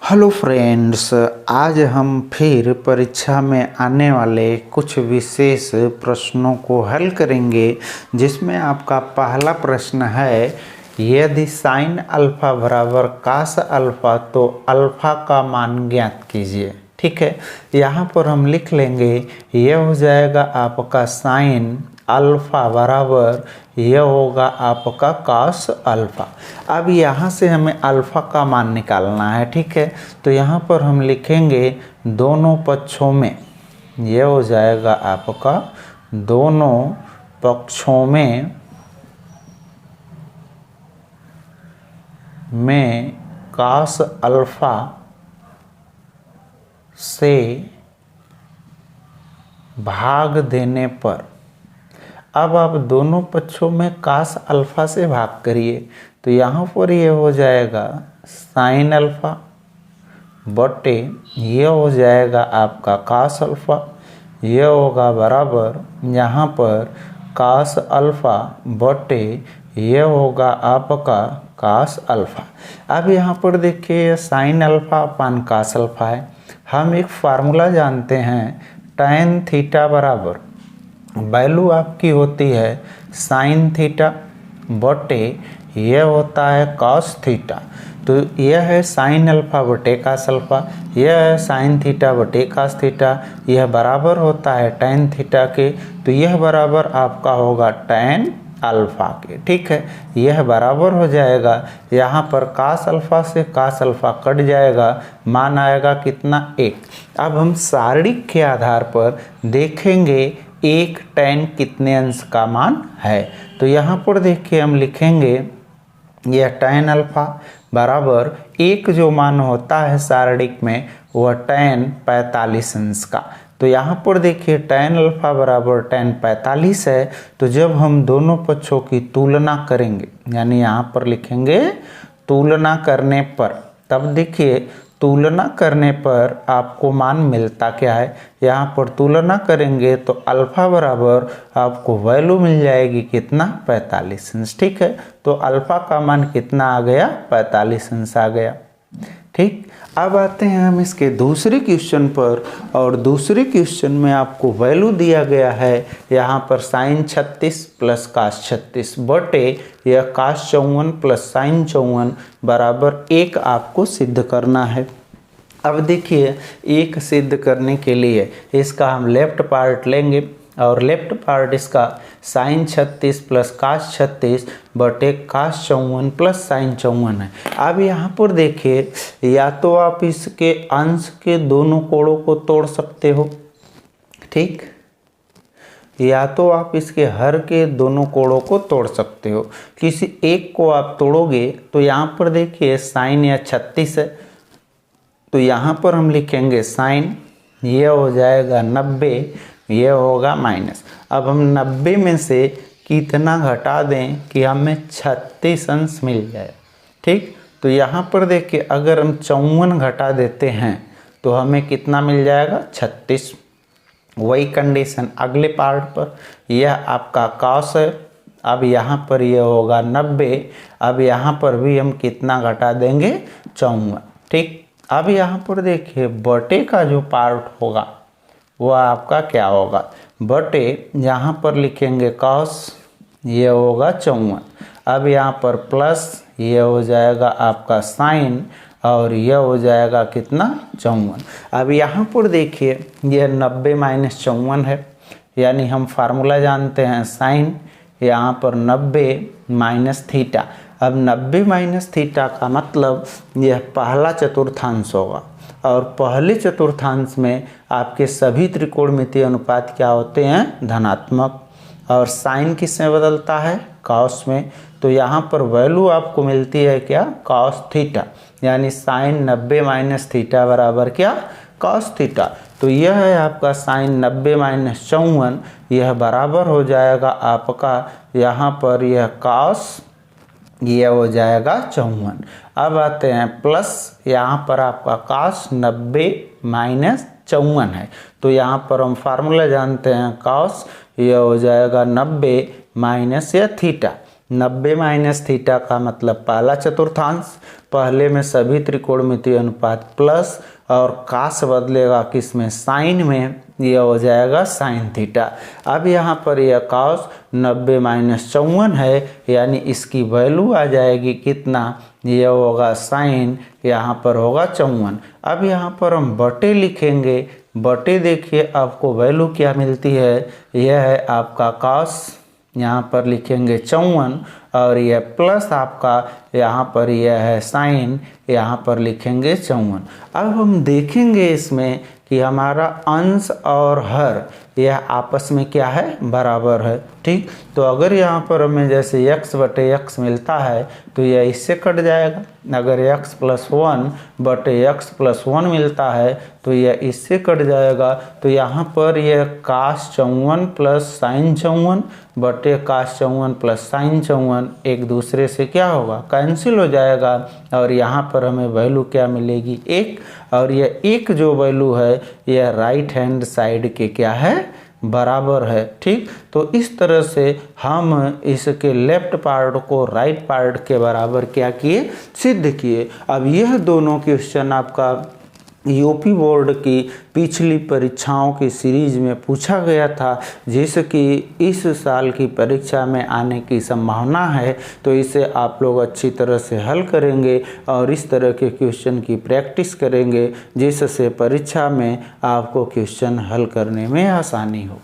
Hello friends, आज हम फिर परीक्षा में आने वाले कुछ विशेष प्रश्नों को हल करेंगे, जिसमें आपका पहला प्रश्न है, यदि साइन अल्फा बराबर कास अल्फा तो अल्फा का मान ज्ञात कीजिए। ठीक है, यहाँ पर हम लिख लेंगे, यह हो जाएगा आपका साइन अल्फा बराबर यह होगा आपका कास अल्फा। अब यहाँ से हमें अल्फा का मान निकालना है। ठीक है, तो यहाँ पर हम लिखेंगे दोनों पक्षों में, यह हो जाएगा आपका दोनों पक्षों में कास अल्फा से भाग देने पर। अब आप दोनों पक्षों में कास अल्फा से भाग करिए, तो यहाँ पर ये हो जाएगा साइन अल्फा बटे ये हो जाएगा आपका कास अल्फा, ये होगा बराबर यहाँ पर कास अल्फा बटे ये होगा आपका कास अल्फा। अब यहाँ पर देखिए sine alpha upon cos alpha है। हम एक फार्मूला जानते हैं, tan थीटा बराबर वैल्यू आपकी होती है साइन थीटा बटे यह होता है कॉस थीटा। तो यह है साइन अल्फा बटे कास अल्फा, यह है साइन थीटा बटे कास थीटा, यह बराबर होता है tan थीटा के, तो यह बराबर आपका होगा tan अल्फा के। ठीक है, यह बराबर हो जाएगा, यहाँ पर कास अल्फा से कास अल्फा कट जाएगा, मान आएगा कितना 1। अब हम सारणिक के आधार पर देखेंगे एक tan कितने अंश का मान है। तो यहाँ पर देखिए हम लिखेंगे यह tan अल्फा बराबर एक जो मान होता है सारणिक में वह tan 45 अंश का। तो यहाँ पर देखिए tan अल्फा बराबर tan 45 है। तो जब हम दोनों पक्षों की तुलना करेंगे, यानी यहाँ पर लिखेंगे तुलना करने पर, तब देखिए तुलना करने पर आपको मान मिलता क्या है। यहाँ पर तुलना करेंगे तो अल्फा बराबर आपको वैल्यू मिल जाएगी कितना 45 अंश। ठीक है, तो अल्फा का मान कितना आ गया 45 अंश आ गया। ठीक, अब आते हैं हम इसके दूसरे क्वेश्चन पर, और दूसरे क्वेश्चन में आपको वैल्यू दिया गया है यहाँ पर साइन 36 प्लस कास 36 बटे यह कास 54 प्लस साइन 54 बराबर 1 आपको सिद्ध करना है। अब देखिए 1 सिद्ध करने के लिए इसका हम लेफ्ट पार्ट लेंगे, और लेफ्ट पार्ट इसका साइन 36 प्लस कास 36 बटे कास 54 प्लस साइन 54 है। अब यहाँ पर देखिए, या तो आप इसके अंश के दोनों कोणों को तोड़ सकते हो, ठीक, या तो आप इसके हर के दोनों कोणों को तोड़ सकते हो। किसी एक को आप तोड़ोगे तो यहाँ पर देखिए साइन या 36 है, तो यहाँ पर हम लिखेंगे साइन, ये हो जाएगा 90, ये होगा माइनस। अब हम 90 में से कितना घटा दें कि हमें 36 अंश मिल जाए। ठीक, तो यहाँ पर देखिए अगर हम 54 घटा देते हैं तो हमें कितना मिल जाएगा 36। वही कंडीशन अगले पार्ट पर, यह आपका कॉस है, अब यहाँ पर यह होगा 90, अब यहाँ पर भी हम कितना घटा देंगे 54। ठीक, अब यहाँ पर देखिए बटे का जो पार्ट होगा वह आपका क्या होगा, बटे यहाँ पर लिखेंगे कॉस, ये होगा 54, अब यहाँ पर प्लस ये हो जाएगा आपका साइन, और यह हो जाएगा कितना 54। अब यहाँ पर देखिए यह 90 माइनस 54 है, यानी हम फार्मूला जानते हैं साइन, यहाँ पर 90 माइनस थीटा। अब 90 माइनस थीटा का मतलब यह पहला चतुर्थांश होगा, और पहले चतुर्थांश में आपके सभी त्रिकोणमितीय अनुपात क्या होते हैं, धनात्मक, और साइन किस में बदलता है, कॉस में। तो यहाँ पर वैल्यू आपको मिलती है क्या, कॉस थीटा, यानी साइन 90 माइनस थीटा बराबर क्या, कॉस थीटा। तो यह है आपका साइन 90 माइनस 54, यह बराबर हो जाएगा आपका यहाँ पर यह कॉस, यह हो जाएगा 54। अब आते हैं प्लस, यहाँ पर आपका कॉस 90 माइनस 54 है, तो यहाँ पर हम फार्मूला जानते हैं कॉस, यह हो जाएगा 90 माइनस यह थीटा, 90 माइनस थीटा का मतलब पहला चतुर्थांश, पहले में सभी त्रिकोणमितीय अनुपात प्लस, और कास बदलेगा किसमें, साइन में, यह हो जाएगा साइन थीटा। अब यहाँ पर यह कास 90 माइनस 54 है, यानी इसकी वैल्यू आ जाएगी कितना, यह होगा साइन, यहाँ पर होगा 54। अब यहाँ पर हम बटे लिखेंगे, बटे देखिए आपको वैल्यू क्या मिलती है, यह है आपका कास, यहाँ पर लिखेंगे 54, और यह प्लस आपका यहाँ पर यह है साइन, यहाँ पर लिखेंगे 54। अब हम देखेंगे इसमें कि हमारा अंश और हर यह आपस में क्या है, बराबर है। ठीक, तो अगर यहाँ पर हमें जैसे x बटे x मिलता है तो यह इससे कट जाएगा। अगर x प्लस 1 बटे x प्लस 1 मिलता है तो यह इससे कट जाएगा। तो यहाँ पर यह कास 54 प्लस साइन 54 बटे कास 54 प्लस साइन 54 एक दूसरे से क्या होगा, कैंसिल हो जाएगा, और यहाँ पर हमें वैल्यू क्या मिलेगी, 1, और यह 1 जो वैल्यू है यह राइट हैंड साइड के क्या है, बराबर है। ठीक, तो इस तरह से हम इसके लेफ्ट पार्ट को राइट पार्ट के बराबर क्या किए, सिद्ध किए। अब यह दोनों क्वेश्चन आपका यूपी बोर्ड की पिछली परीक्षाओं की सीरीज में पूछा गया था, जिसकी इस साल की परीक्षा में आने की संभावना है। तो इसे आप लोग अच्छी तरह से हल करेंगे और इस तरह के क्वेश्चन की प्रैक्टिस करेंगे, जिससे परीक्षा में आपको क्वेश्चन हल करने में आसानी हो।